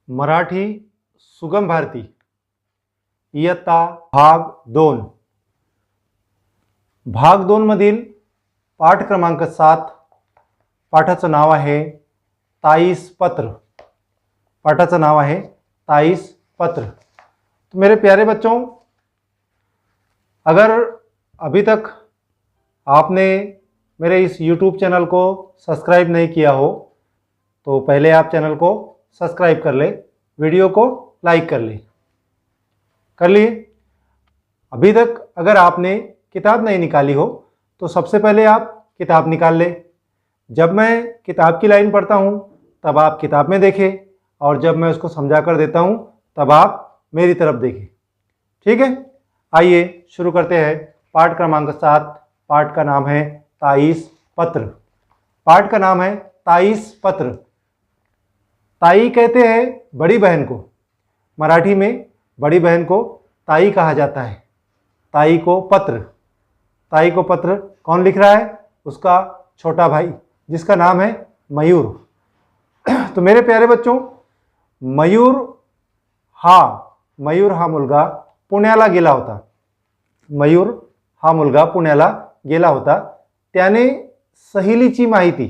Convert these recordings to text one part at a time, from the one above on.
मराठी सुगम भारती इयत्ता भाग 2 भाग 2 मधील पाठ क्रमांक 7 पाठाचं नाव आहे ताईस पत्र। पाठाचं नाव आहे ताईस पत्र। तो मेरे प्यारे बच्चों, अगर अभी तक आपने मेरे इस YouTube चैनल को सब्सक्राइब नहीं किया हो तो पहले आप चैनल को सब्सक्राइब कर ले, वीडियो को लाइक कर ले। कर लिए? अभी तक अगर आपने किताब नहीं निकाली हो तो सबसे पहले आप किताब निकाल ले। जब मैं किताब की लाइन पढ़ता हूँ तब आप किताब में देखें और जब मैं उसको समझा कर देता हूँ तब आप मेरी तरफ देखें। ठीक है, आइए शुरू करते हैं। पाठ क्रमांक 7, पाठ का नाम है ताईस पत्र। पाठ का नाम है ताईस पत्र। ताई कहते हैं बड़ी बहन को। मराठी में बड़ी बहन को ताई कहा जाता है। ताई को पत्र। ताई को पत्र कौन लिख रहा है? उसका छोटा भाई जिसका नाम है मयूर। तो मेरे प्यारे बच्चों, मयूर हा मुलगा पुण्याला गेला होता। मयूर हा मुलगा पुण्याला गेला होता। त्याने सहलीची माहिती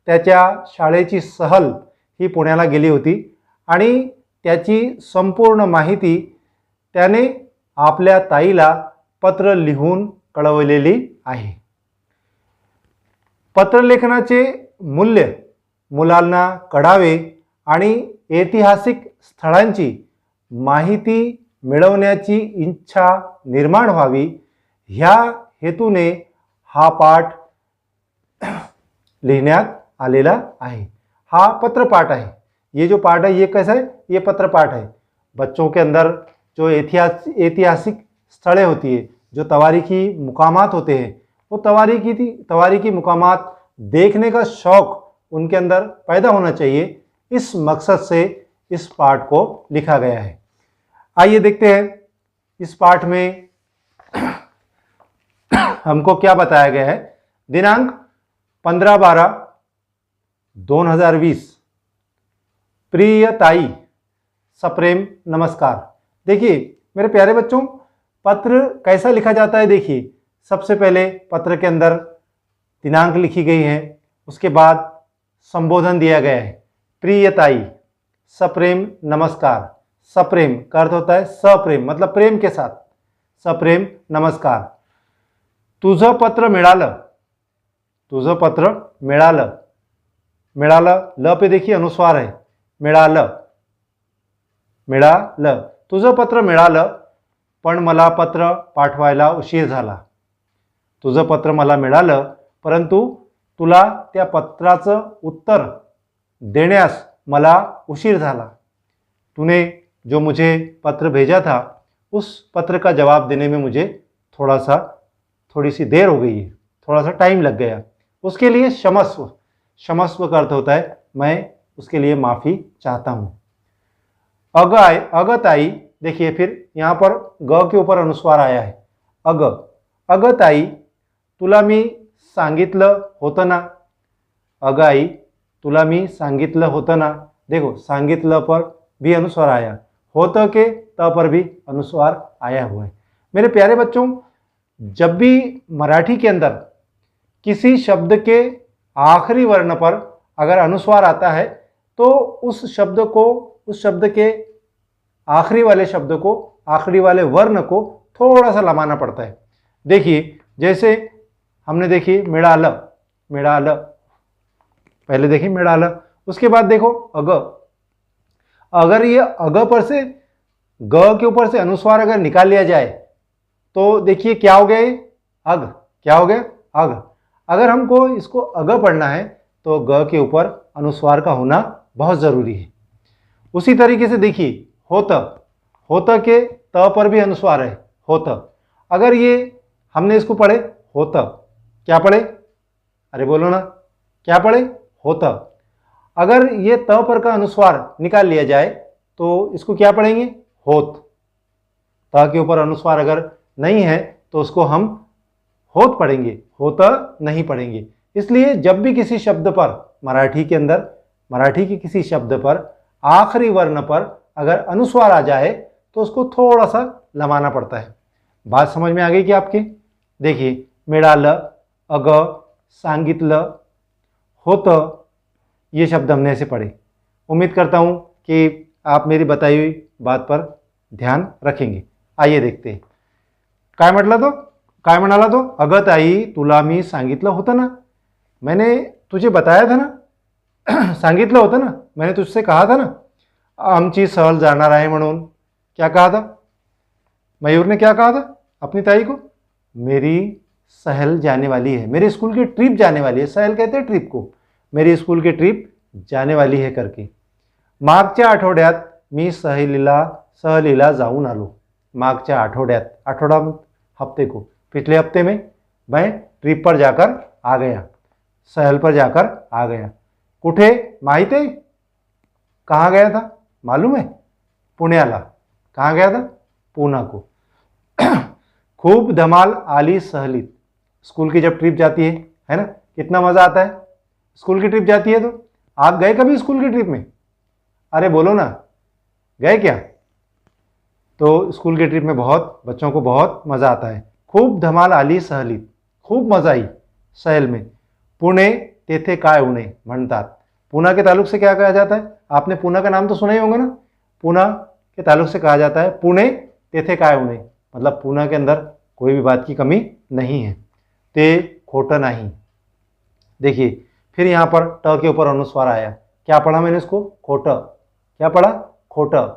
त्याच्या शाळेची सहल ही पुण्याला गेली होती आणि त्याची संपूर्ण माहिती त्याने आपल्या ताईला पत्र लिहून कळवलेली आहे। पत्रलेखनाचे मूल्य मुलांना कळावे आणि ऐतिहासिक स्थळांची माहिती मिळवण्याची इच्छा निर्माण व्हावी ह्या हेतूने हा पाठ लिहिण्यात आलेला आहे। हा पत्रपाठ है। ये जो पाठ है ये कैसा है? ये पत्रपाठ है। बच्चों के अंदर जो ऐतिहासिक स्थलें होती है, जो तवारीखी मुकामात होते हैं, वो तवारीखी मुकामात देखने का शौक उनके अंदर पैदा होना चाहिए। इस मकसद से इस पाठ को लिखा गया है। आइए देखते हैं इस पाठ में हमको क्या बताया गया है। दिनांक 15/12/2020। प्रिय ताई, सप्रेम नमस्कार। देखिए मेरे प्यारे बच्चों, पत्र कैसा लिखा जाता है। देखिए सबसे पहले पत्र के अंदर दिनांक लिखी गई है, उसके बाद संबोधन दिया गया है। प्रिय ताई, सप्रेम नमस्कार। सप्रेम का अर्थ होता है सप्रेम, मतलब प्रेम के साथ। सप्रेम नमस्कार। तुझं पत्र मिळालं। तुझं पत्र मिळालं। मिळालं ल पे देखिए अनुस्वार है। मिळालं। तुझं पत्र मिळालं पण मला पत्र पाठवायला उशीर झाला। तुझं पत्र मला मिळालं परंतु तुला त्या पत्राचं उत्तर देण्यास मला उशीर झाला। तूने जो मुझे पत्र भेजा था उस पत्र का जवाब देने में मुझे थोड़ी सी देर हो गई है, थोड़ा सा टाइम लग गया। उसके लिए क्षमस्व। क्षमस्व का अर्थ होता है मैं उसके लिए माफ़ी चाहता हूँ। अग ताई, देखिए फिर यहाँ पर ग के ऊपर अनुस्वार आया है। अग ताई, तुला मी सांगितलं होतं ना। अग आई, तुला मी सांगितलं होतं ना। देखो सांगितलं पर भी अनुस्वार आया, होतं के त पर भी अनुस्वार आया हुआ है। मेरे प्यारे बच्चों, जब भी मराठी के अंदर किसी शब्द के आखिरी वर्ण पर अगर अनुस्वार आता है तो उस शब्द के आखिरी वाले वर्ण को थोड़ा सा लमाना पड़ता है। देखिए जैसे हमने देखिए मिळालं, पहले देखिए मिळालं, उसके बाद देखो अग। अगर ये अग पर से ग के ऊपर से अनुस्वार अगर निकाल लिया जाए तो देखिए क्या हो गया? अग। क्या हो गया? अग। अगर हमको इसको अग पढ़ना है तो ग के ऊपर अनुस्वार का होना बहुत ज़रूरी है। उसी तरीके से देखिए होत के त पर भी अनुस्वार है, होत। अगर ये हमने इसको पढ़े होत, क्या पढ़े? अरे बोलो ना, क्या पढ़े? होत। अगर ये त पर का अनुस्वार निकाल लिया जाए तो इसको क्या पढ़ेंगे? होत। त के ऊपर अनुस्वार अगर नहीं है तो उसको हम होत पढ़ेंगे, होता नहीं पढ़ेंगे। इसलिए जब भी किसी शब्द पर मराठी के अंदर मराठी के किसी शब्द पर आखिरी वर्ण पर अगर अनुस्वार आ जाए तो उसको थोड़ा सा लमाना पड़ता है। बात समझ में आ गई कि आपकी? देखिए, मिळालं, अगं, सांगितलं, होतं, ये शब्द हमने ऐसे पढ़े। उम्मीद करता हूँ कि आप मेरी बताई हुई बात पर ध्यान रखेंगे। आइए देखते हैं। काय म्हटलं तो? काय म्हणाला तो? अगं ताई, तुला मी सांगितलं होतं ना, मैंने तुझे बताया था ना, सांगितलं होतं ना, मैंने तुझसे कहा था ना, आमची सहल जाणार आहे म्हणून। क्या कहा था? मयूर ने क्या कहा था अपनी ताई को? मेरी सहल जाने वाली है, मेरे स्कूल की ट्रिप जाने वाली है। सहल कहते हैं ट्रिप को। मेरी स्कूल की ट्रिप जाने वाली है करके। मागच्या आठवड्यात मी सहलीला जाऊन आलो। मागच्या आठवड्यात, आठवडा हफ्ते को, पिछले हफ्ते में मैं ट्रिप पर जाकर आ गया, सहल पर जाकर आ गया। कुठे माहित आहे? कहाँ गया था मालूम है? पुण्याला। कहाँ गया था? पूना को। खूब धमाल आली सहलीत। स्कूल की जब ट्रिप जाती है ना, कितना मज़ा आता है। स्कूल की ट्रिप जाती है तो आप गए कभी स्कूल की ट्रिप में? अरे बोलो ना, गए क्या? तो स्कूल की ट्रिप में बहुत बच्चों को बहुत मज़ा आता है। खूब धमाल आली सहलीत, खूब मजा आई सहल में। पुणे तेथे काय उणे म्हणतात। पूना के ताल्लुक से क्या कहा जाता है? आपने पूना का नाम तो सुना ही होगा ना। पूना के ताल्लुक से कहा जाता है पुणे तेथे काय उणे, मतलब पूना के अंदर कोई भी बात की कमी नहीं है। ते खोटं नहीं। देखिए, फिर यहाँ पर ट के ऊपर अनुस्वार आया। क्या पढ़ा मैंने इसको? खोटं। क्या पढ़ा? खोटं।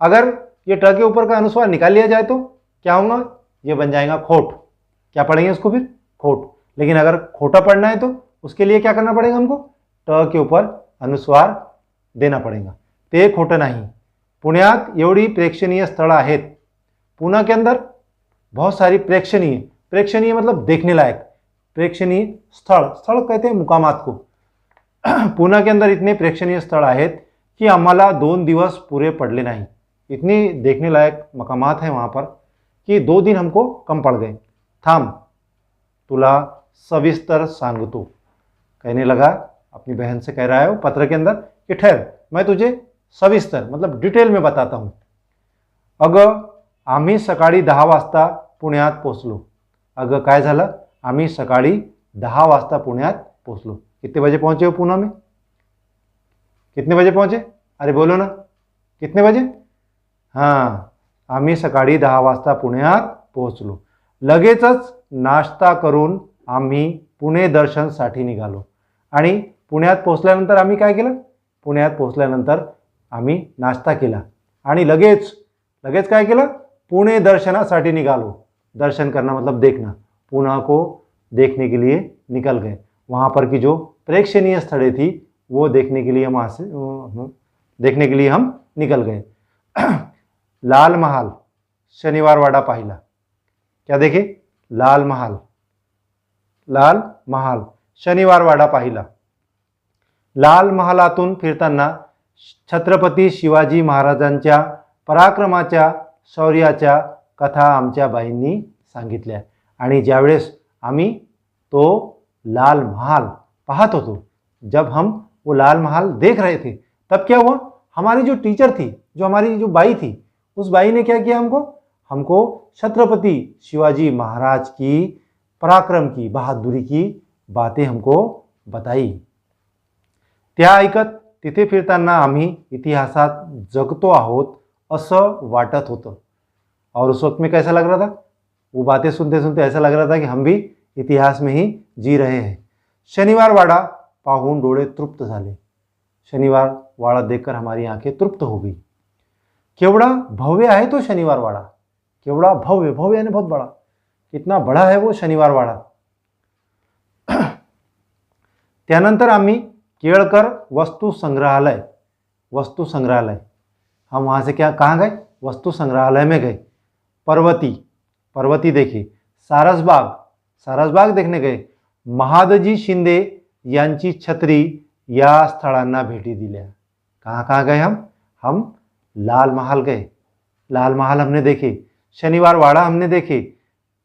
अगर ये ट के ऊपर का अनुस्वार निकाल लिया जाए तो क्या होगा? ये बन जाएगा खोट। क्या पढ़ेंगे इसको फिर? खोट। लेकिन अगर खोटा पढ़ना है तो उसके लिए क्या करना पड़ेगा हमको? ट के ऊपर अनुस्वार देना पड़ेगा। ते खोटं नाही। पुण्यात एवढी प्रेक्षणीय स्थळं आहेत। पूना के अंदर बहुत सारी प्रेक्षणीय मतलब देखने लायक, प्रेक्षणीय स्थल, स्थल कहते हैं मुकामात को। पूना के अंदर इतने प्रेक्षणीय स्थल आहेत कि आम्हाला 2 दिवस पूरे पड़ले नहीं। इतनी देखने लायक मकामात हैं वहाँ पर कि 2 दिन हमको कम पड़ गए। थाम, तुला सविस्तर सांगतो। कहने लगा, अपनी बहन से कह रहा है वो पत्र के अंदर कि ठहर, मैं तुझे सविस्तर मतलब डिटेल में बताता हूँ। अगं, आम्ही सकाळी 10 वाजता पुण्यात पोचलो। अगं काय झालं? आम्ही सकाळी 10 वाजता पुण्यात पोचलो। कितने बजे पहुंचे हो पूना में? कितने बजे पहुंचे? अरे बोलो ना, कितने बजे? हाँ, आम्ही सकाळी 10 वाजता पुण्यात पोहोचलो। लगेचच नाश्ता करून आम्ही पुणे दर्शनसाठी निघालो। आणि पुण्यात पोहोचल्यानंतर आम्ही काय केलं? पुण्यात पोहोचल्यानंतर आम्ही नाश्ता केला आणि लगेच काय केलं? पुणे दर्शनासाठी निकालो। दर्शन करना मतलब देखना। पूना को देखने के लिए निकल गए। वहाँ पर की जो प्रेक्षणीय स्थलें थी वो देखने के लिए हम निकल गए। लाल महाल शनिवार वाडा पाहिला। क्या देखे? लाल महाल शनिवार वाडा पाहिला। लाल महालातून फिरताना छत्रपती शिवाजी महाराजांच्या पराक्रमाच्या, शौर्याच्या कथा आमच्या बाईंनी सांगितल्या। आणि ज्यावेळेस आम्ही तो लाल महल पाहत होतो, जब हम वो लाल महल देख रहे थे, तब क्या हुआ? हमारी जो टीचर थी, जो हमारी जो बाई थी, उस बाई ने क्या किया? हमको छत्रपति शिवाजी महाराज की पराक्रम की, बहादुरी की बातें हमको बताई। त्या ऐकत तिथे फिरताना आम्ही इतिहासात जगतो आहोत असं वाटत होतं। और उस वक्त में कैसा लग रहा था? वो बातें सुनते सुनते ऐसा लग रहा था कि हम भी इतिहास में ही जी रहे हैं। शनिवार वाडा पाहून डोळे तृप्त झाले। शनिवार वाडा देखकर हमारी आंखें तृप्त हो गई। केवड़ा भव्य है तो शनिवार वाडा, केवड़ा भव्य, भव्य यानी बहुत बड़ा। कितना बड़ा है वो शनिवार वाडा। त्यानंतर आम्ही केळकर वस्तु संग्रहालय, हम वहाँ से कहाँ गए? वस्तु संग्रहालय में गए। पर्वती देखी। सारसबाग देखने गए। महादजी शिंदे यांची छत्री या स्थळांना भेटी दिल्या। कहाँ गए हम लाल महल गए। लाल महल हमने देखे, शनिवार वाड़ा हमने देखे,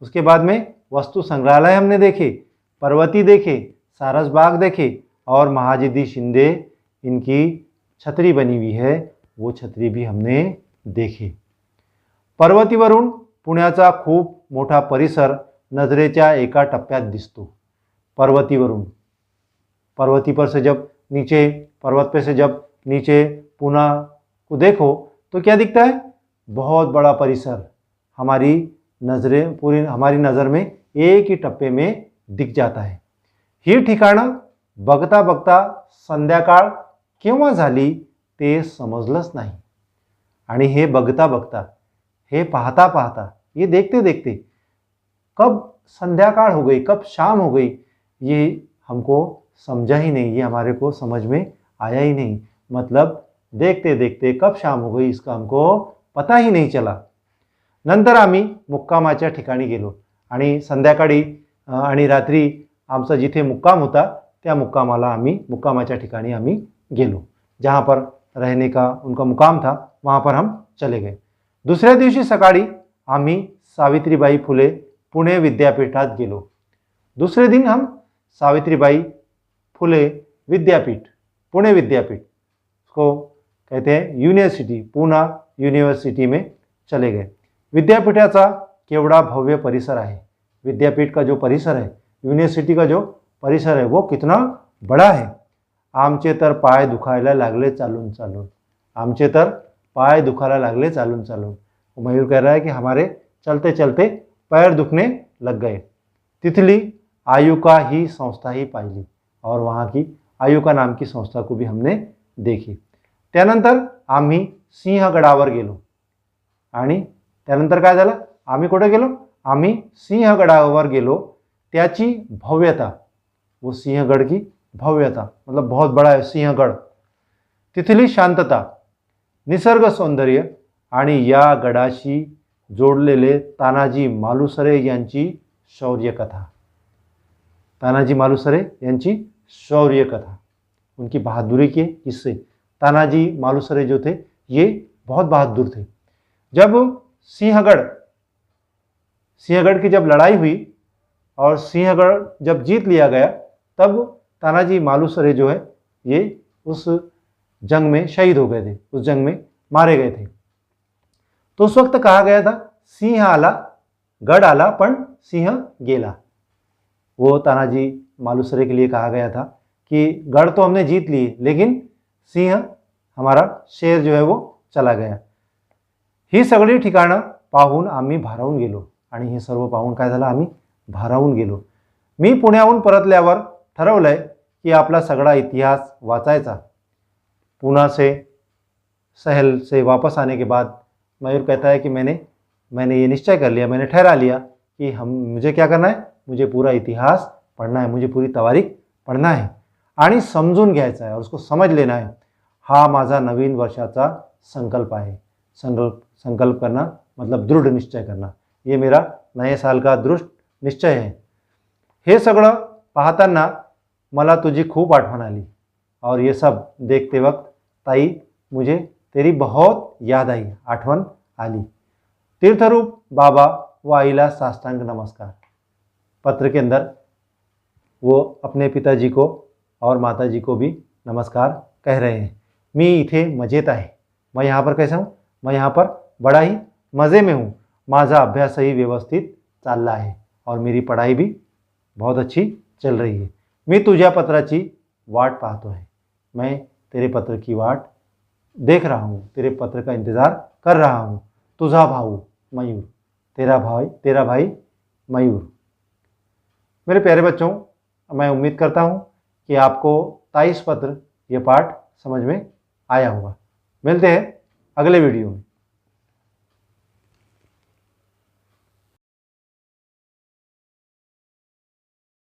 उसके बाद में वस्तु संग्रहालय हमने देखे, पर्वती देखे, सारसबाग देखे और महादजी शिंदे इनकी छत्री बनी हुई है वो छत्री भी हमने देखी। पर्वतीवरून पुण्याचा खूप मोठा परिसर नजरेच्या एका टप्प्यात दिसतो। पर्वतीवरून, पर्वती पर से जब नीचे, पर्वत पे से जब नीचे पुणे को देखो तो क्या दिखता है? बहुत बड़ा परिसर हमारी नजरें, पूरी हमारी नज़र में एक ही टप्पे में दिख जाता है। ही ठिकाणं बघता बघता संध्याकाळ केव्हा झाली ते समजलंच नाही। आणि हे बघता बघता, हे पाहता पाहता, ये देखते देखते कब संध्याकाळ हो गई, कब शाम हो गई, ये हमको समझा ही नहीं, ये हमारे को समझ में आया ही नहीं। मतलब देखते देखते कब शाम हो गई इसका हमको पता ही नहीं चला। नंतर आम्ही मुक्कामाच्या ठिकाणी गेलो आणि संध्याकाळी आणि रात्री आमचा जिथे मुक्काम होता त्या मुक्कामाच्या ठिकाणी आम्ही गेलो। जहाँ पर रहने का उनका मुकाम था वहाँ पर हम चले गए। दुसऱ्या दिवशी सकाळी आम्ही सावित्रीबाई फुले पुणे विद्यापीठात गेलो। दूसरे दिन हम सावित्रीबाई फुले विद्यापीठ, पुणे विद्यापीठ को कहते हैं यूनिवर्सिटी, पूना यूनिवर्सिटी में चले गए। विद्यापीठाचा केवढा भव्य परिसर आहे। विद्यापीठ का जो परिसर है, यूनिवर्सिटी का जो परिसर है वो कितना बड़ा है। आमचे तर पाय दुखायला लागले चालून चालून, आमचे तर पाय दुखायला लागले चालून चालून। मयूर कह रहा है कि हमारे चलते चलते पैर दुखने लग गए। तिथली आयुका ही संस्था ही पाहिली और वहाँ की आयुका नाम की संस्था को भी हमने देखी। त्यानंतर आम्ही सिंहगडावर गेलो आणि त्यानंतर काय झालं, आम्ही कुठे गेलो, आम्ही सिंहगडावर गेलो। त्याची भव्यता, वो सिंहगड की भव्यता, मतलब बहुत बड़ा है सिंहगड। तिथली शांतता, निसर्ग सौंदर्य आणि या गडाशी जोडलेले तानाजी मालुसरे यांची शौर्यकथा, तानाजी मालुसरे यांची शौर्यकथा, उनकी बहादुरी के किस्से। तानाजी मालुसरे जो थे ये बहुत बहादुर थे। जब सिंहगढ़ की जब लड़ाई हुई और सिंहगढ़ जब जीत लिया गया तब तानाजी मालुसरे जो है ये उस जंग में शहीद हो गए थे, उस जंग में मारे गए थे। तो उस वक्त कहा गया था सिंह आला गढ़ आला पण सिंह गेला। वो तानाजी मालुसरे के लिए कहा गया था कि गढ़ तो हमने जीत लिए लेकिन सिंह, हमारा शेर जो है वो चला गया। ही सगळी ठिकाणं पाहून आम्ही भारावून गेलो आणि हे सर्व पाहून काय झालं, आम्ही भारावून गेलो। मी पुण्याहून परतल्यावर ठरवलंय की आपला सगळा इतिहास वाचायचा। पुणे से सहल से वापस आने के बाद मयूर कहता है कि मैंने ये निश्चय कर लिया, मैंने ठहरा लिया कि मुझे क्या करना है, मुझे पूरा इतिहास पढ़ना है, मुझे पूरी तारीख पढ़ना है आणि समजून घ्यायचा है और उसको समझ लेना है। हा माझा नवीन वर्षाचा संकल्प आहे। संकल्प करना मतलब दृढ़ निश्चय करना, ये मेरा नए साल का दृढ़ निश्चय है। हे सगळं पाहताना मला तुझी खूप आठवण आली और ये सब देखते वक्त ताई मुझे तेरी बहुत याद आई, आठवण आली। तीर्थरूप बाबा व आईला साष्टांग नमस्कार। पत्र के अंदर वो अपने पिताजी को और माताजी को भी नमस्कार कह रहे हैं। मी इथे मजेत आहे, मैं यहाँ पर कैसा हूँ, मैं यहाँ पर बड़ा ही मज़े में हूँ। माझा अभ्यासही व्यवस्थित चालला आहे और मेरी पढ़ाई भी बहुत अच्छी चल रही है। मी तुझ्या पत्राची वाट पाहतो है, मैं तेरे पत्र की वाट देख रहा हूँ, तेरे पत्र का इंतज़ार कर रहा हूँ। तुझा भाऊ मयूर, तेरा भाई मयूर। मेरे प्यारे बच्चों, मैं उम्मीद करता हूँ कि आपको 23 पत्र ये पाठ समझ में आया होगा। मिलते हैं अगले वीडियो में।